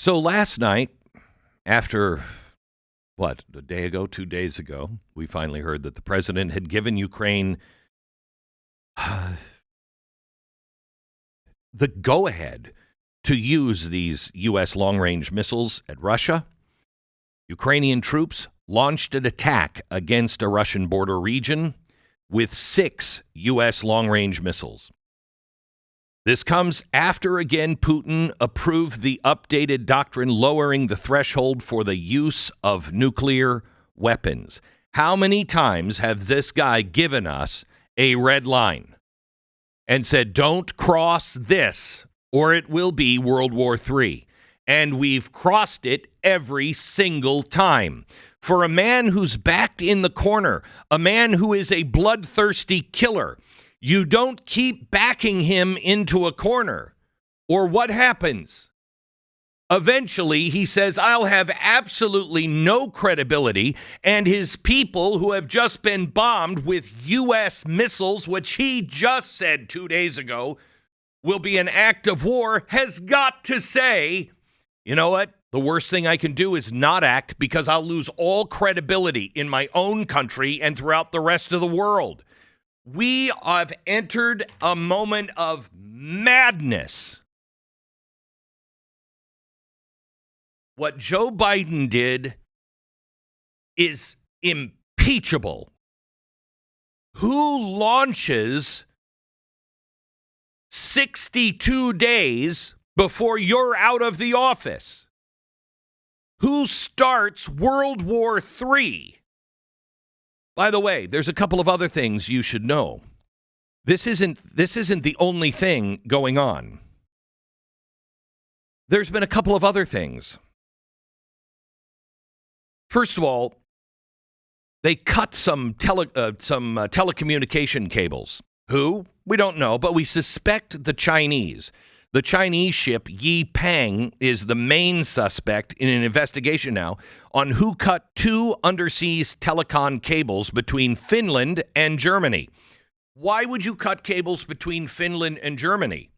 So last night, after, a day ago, 2 days ago, we finally heard that the president had given Ukraine the go-ahead to use these U.S. long-range missiles at Russia. Ukrainian troops launched an attack against a Russian border region with 6 U.S. long-range missiles. This comes after, again, Putin approved the updated doctrine lowering the threshold for the use of nuclear weapons. How many times has this guy given us a red line and said, don't cross this or it will be World War III? And we've crossed it every single time. For a man who's backed in the corner, a man who is a bloodthirsty killer, you don't keep backing him into a corner. Or what happens? Eventually, he says, I'll have absolutely no credibility, and his people who have just been bombed with U.S. missiles, which he just said 2 days ago will be an act of war, has got to say, you know what? The worst thing I can do is not act because I'll lose all credibility in my own country and throughout the rest of the world. We have entered a moment of madness. What Joe Biden did is impeachable. Who launches 62 days before you're out of the office? Who starts World War III? By the way, there's a couple of other things you should know. This isn't the only thing going on. There's been a couple of other things. First of all, they cut some telecommunication cables. Who? We don't know, but we suspect the Chinese. The Chinese ship Yi Peng is the main suspect in an investigation now on who cut 2 undersea telecom cables between Finland and Germany. Why would you cut cables between Finland and Germany?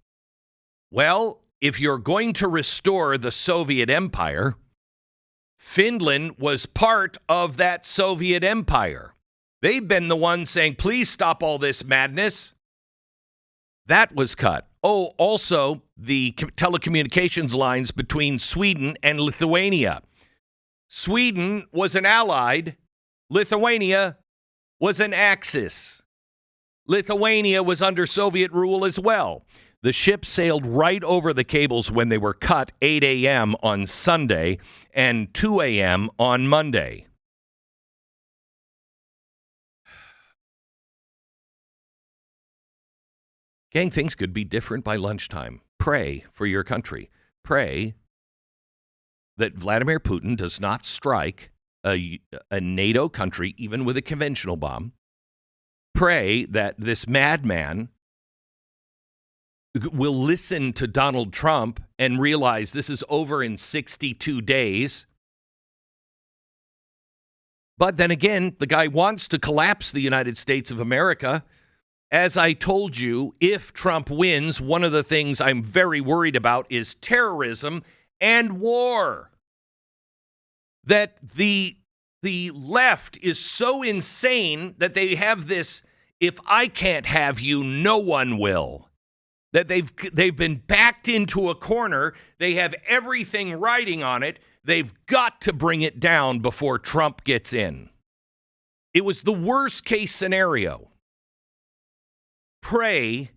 Well, if you're going to restore the Soviet Empire, Finland was part of that Soviet Empire. They've been the ones saying, please stop all this madness. That was cut. Oh, also the telecommunications lines between Sweden and Lithuania. Sweden was an allied. Lithuania was an Axis. Lithuania was under Soviet rule as well. The ship sailed right over the cables when they were cut 8 a.m. on Sunday and 2 a.m. on Monday. Gang, things could be different by lunchtime. Pray for your country. Pray that Vladimir Putin does not strike a NATO country, even with a conventional bomb. Pray that this madman will listen to Donald Trump and realize this is over in 62 days. But then again, the guy wants to collapse the United States of America. As I told you, if Trump wins, one of the things I'm very worried about is terrorism and war. That the left is so insane that they have this, if I can't have you, no one will. That they've been backed into a corner. They have everything riding on it. They've got to bring it down before Trump gets in. It was the worst case scenario. Pray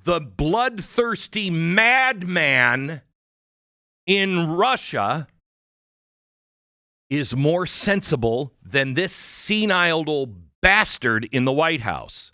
the bloodthirsty madman in Russia is more sensible than this senile old bastard in the White House.